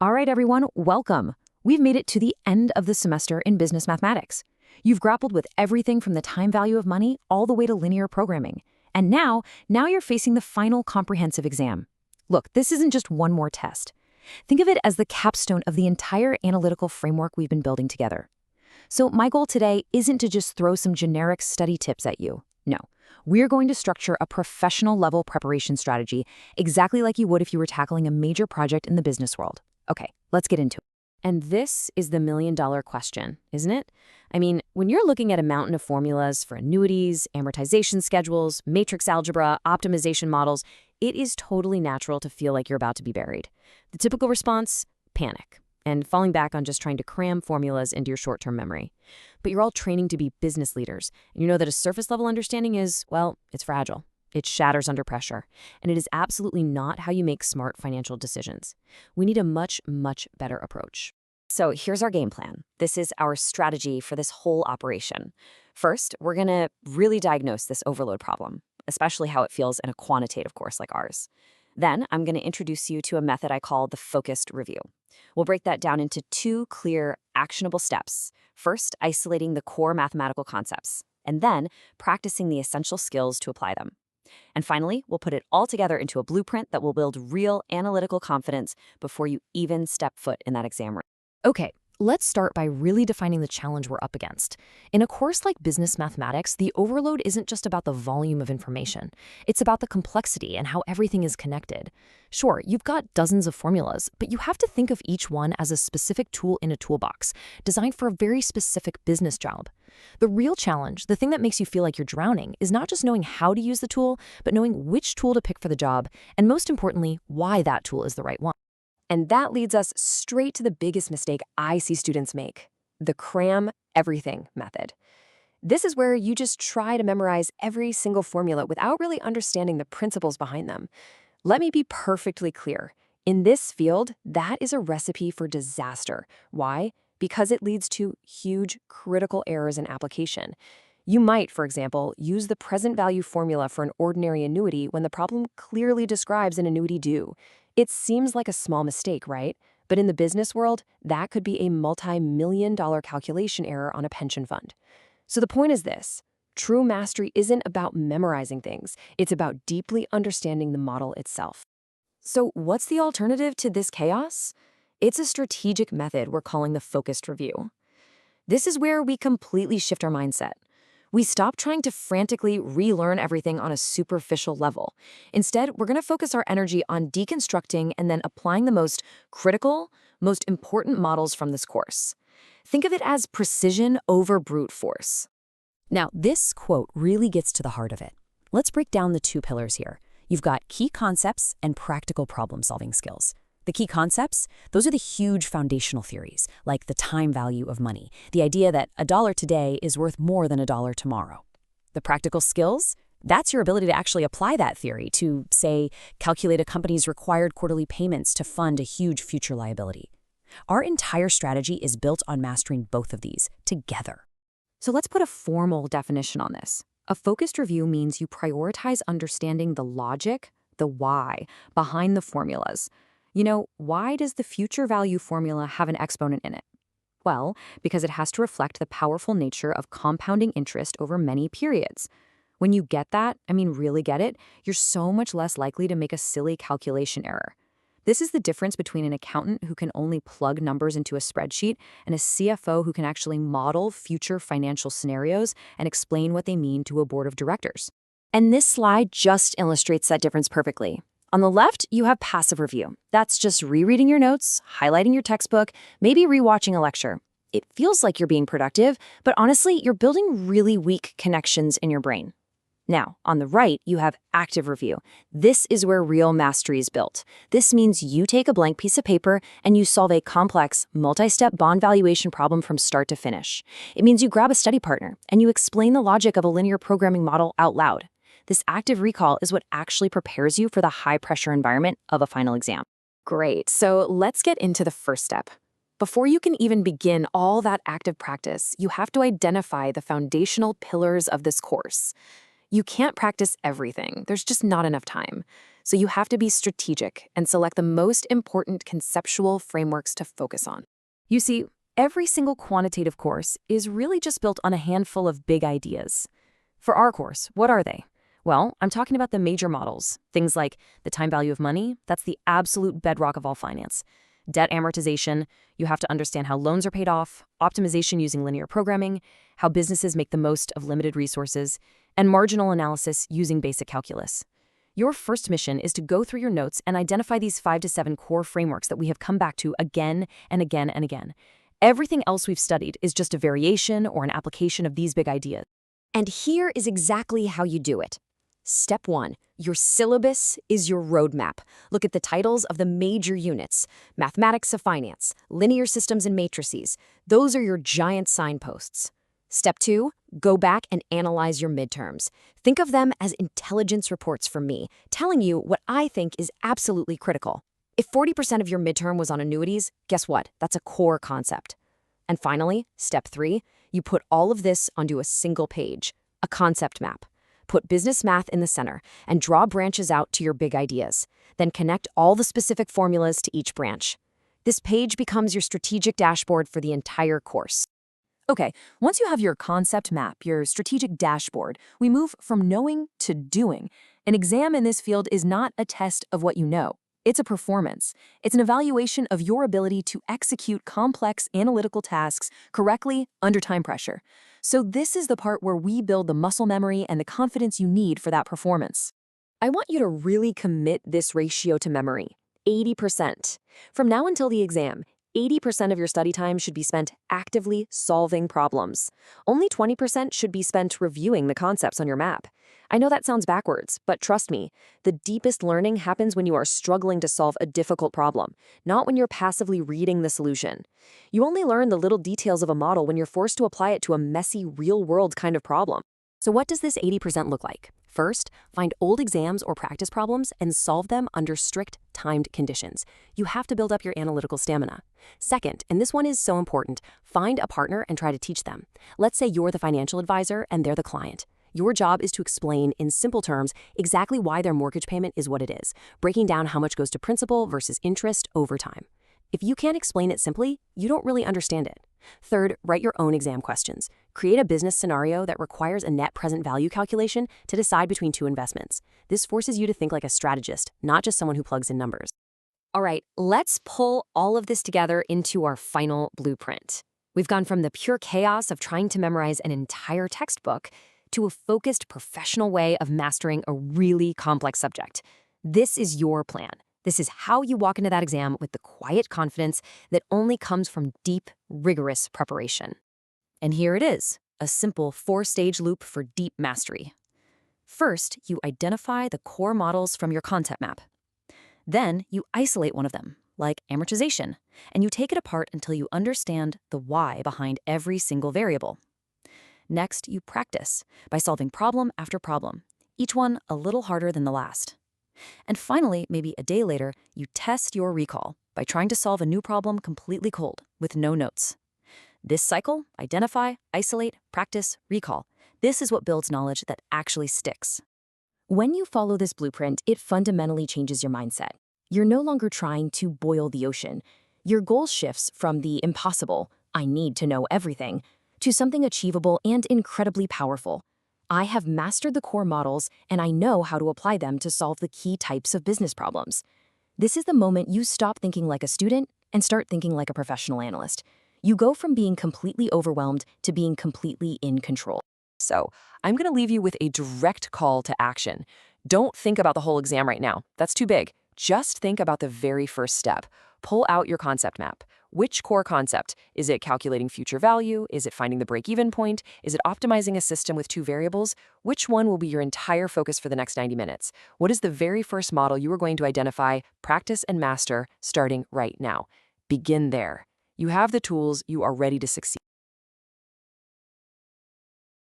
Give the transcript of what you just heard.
All right, everyone, welcome. We've made it to the end of the semester in business mathematics. You've grappled with everything from the time value of money all the way to linear programming. And now you're facing the final comprehensive exam. Look, this isn't just one more test. Think of it as the capstone of the entire analytical framework we've been building together. So my goal today isn't to just throw some generic study tips at you. No, we're going to structure a professional level preparation strategy exactly like you would if you were tackling a major project in the business world. Okay, let's get into it. And this is the million-dollar question, isn't it? I mean, when you're looking at a mountain of formulas for annuities, amortization schedules, matrix algebra, optimization models, it is totally natural to feel like you're about to be buried. The typical response? Panic, and falling back on just trying to cram formulas into your short-term memory. But you're all training to be business leaders, and you know that a surface-level understanding is, well, it's fragile. It shatters under pressure, and it is absolutely not how you make smart financial decisions. We need a much, much better approach. So here's our game plan. This is our strategy for this whole operation. First, we're going to really diagnose this overload problem, especially how it feels in a quantitative course like ours. Then I'm going to introduce you to a method I call the focused review. We'll break that down into two clear, actionable steps. First, isolating the core mathematical concepts, and then practicing the essential skills to apply them. And finally, we'll put it all together into a blueprint that will build real analytical confidence before you even step foot in that exam room. Okay, let's start by really defining the challenge we're up against. In a course like business mathematics, the overload isn't just about the volume of information. It's about the complexity and how everything is connected. Sure, you've got dozens of formulas, but you have to think of each one as a specific tool in a toolbox, designed for a very specific business job. The real challenge, the thing that makes you feel like you're drowning, is not just knowing how to use the tool, but knowing which tool to pick for the job, and most importantly, why that tool is the right one. And that leads us straight to the biggest mistake I see students make, the cram everything method. This is where you just try to memorize every single formula without really understanding the principles behind them. Let me be perfectly clear. In this field, that is a recipe for disaster. Why? Because it leads to huge critical errors in application. You might, for example, use the present value formula for an ordinary annuity when the problem clearly describes an annuity due. It seems like a small mistake, right? But in the business world, that could be a multi-million-dollar calculation error on a pension fund. So the point is this. True mastery isn't about memorizing things. It's about deeply understanding the model itself. So what's the alternative to this chaos? It's a strategic method we're calling the focused review. This is where we completely shift our mindset. We stop trying to frantically relearn everything on a superficial level. Instead, we're going to focus our energy on deconstructing and then applying the most critical, most important models from this course. Think of it as precision over brute force. Now, this quote really gets to the heart of it. Let's break down the two pillars here. You've got key concepts and practical problem-solving skills. The key concepts, those are the huge foundational theories, like the time value of money, the idea that $1 today is worth more than $1 tomorrow. The practical skills, that's your ability to actually apply that theory to, say, calculate a company's required quarterly payments to fund a huge future liability. Our entire strategy is built on mastering both of these together. So let's put a formal definition on this. A focused review means you prioritize understanding the logic, the why, behind the formulas. You know, why does the future value formula have an exponent in it? Well, because it has to reflect the powerful nature of compounding interest over many periods. When you get that, really get it, you're so much less likely to make a silly calculation error. This is the difference between an accountant who can only plug numbers into a spreadsheet and a CFO who can actually model future financial scenarios and explain what they mean to a board of directors. And this slide just illustrates that difference perfectly. On the left, you have passive review. That's just rereading your notes, highlighting your textbook, maybe rewatching a lecture. It feels like you're being productive, but honestly, you're building really weak connections in your brain. Now, on the right, you have active review. This is where real mastery is built. This means you take a blank piece of paper and you solve a complex, multi-step bond valuation problem from start to finish. It means you grab a study partner and you explain the logic of a linear programming model out loud. This active recall is what actually prepares you for the high-pressure environment of a final exam. Great, so let's get into the first step. Before you can even begin all that active practice, you have to identify the foundational pillars of this course. You can't practice everything. There's just not enough time. So you have to be strategic and select the most important conceptual frameworks to focus on. You see, every single quantitative course is really just built on a handful of big ideas. For our course, what are they? Well, I'm talking about the major models, things like the time value of money, that's the absolute bedrock of all finance. Debt amortization, you have to understand how loans are paid off, optimization using linear programming, how businesses make the most of limited resources, and marginal analysis using basic calculus. Your first mission is to go through your notes and identify these 5 to 7 core frameworks that we have come back to again and again and again. Everything else we've studied is just a variation or an application of these big ideas. And here is exactly how you do it. Step 1. Your syllabus is your roadmap. Look at the titles of the major units. Mathematics of finance, linear systems and matrices. Those are your giant signposts. Step 2. Go back and analyze your midterms. Think of them as intelligence reports from me, telling you what I think is absolutely critical. If 40% of your midterm was on annuities, guess what? That's a core concept. And finally, step 3. You put all of this onto a single page, a concept map. Put business math in the center and draw branches out to your big ideas. Then connect all the specific formulas to each branch. This page becomes your strategic dashboard for the entire course. Okay, once you have your concept map, your strategic dashboard, we move from knowing to doing. An exam in this field is not a test of what you know. It's a performance. It's an evaluation of your ability to execute complex analytical tasks correctly under time pressure. So this is the part where we build the muscle memory and the confidence you need for that performance. I want you to really commit this ratio to memory, 80%. From now until the exam, 80% of your study time should be spent actively solving problems. Only 20% should be spent reviewing the concepts on your map. I know that sounds backwards, but trust me, the deepest learning happens when you are struggling to solve a difficult problem, not when you're passively reading the solution. You only learn the little details of a model when you're forced to apply it to a messy, real-world kind of problem. So what does this 80% look like? First, find old exams or practice problems and solve them under strict, timed conditions. You have to build up your analytical stamina. Second, and this one is so important, find a partner and try to teach them. Let's say you're the financial advisor and they're the client. Your job is to explain, in simple terms, exactly why their mortgage payment is what it is, breaking down how much goes to principal versus interest over time. If you can't explain it simply, you don't really understand it. Third, write your own exam questions. Create a business scenario that requires a net present value calculation to decide between two investments. This forces you to think like a strategist, not just someone who plugs in numbers. All right, let's pull all of this together into our final blueprint. We've gone from the pure chaos of trying to memorize an entire textbook to a focused professional way of mastering a really complex subject. This is your plan. This is how you walk into that exam with the quiet confidence that only comes from deep, rigorous preparation. And here it is, a simple 4-stage loop for deep mastery. First, you identify the core models from your concept map. Then you isolate one of them, like amortization, and you take it apart until you understand the why behind every single variable. Next, you practice by solving problem after problem, each one a little harder than the last. And finally, maybe a day later, you test your recall by trying to solve a new problem completely cold, with no notes. This cycle, identify, isolate, practice, recall, this is what builds knowledge that actually sticks. When you follow this blueprint, it fundamentally changes your mindset. You're no longer trying to boil the ocean. Your goal shifts from the impossible, I need to know everything, to something achievable and incredibly powerful. I have mastered the core models, and I know how to apply them to solve the key types of business problems. This is the moment you stop thinking like a student and start thinking like a professional analyst. You go from being completely overwhelmed to being completely in control. So, I'm going to leave you with a direct call to action. Don't think about the whole exam right now. That's too big. Just think about the very first step. Pull out your concept map. Which core concept? Is it calculating future value? Is it finding the break-even point? Is it optimizing a system with 2 variables? Which one will be your entire focus for the next 90 minutes? What is the very first model you are going to identify, practice, and master starting right now? Begin there. You have the tools. You are ready to succeed.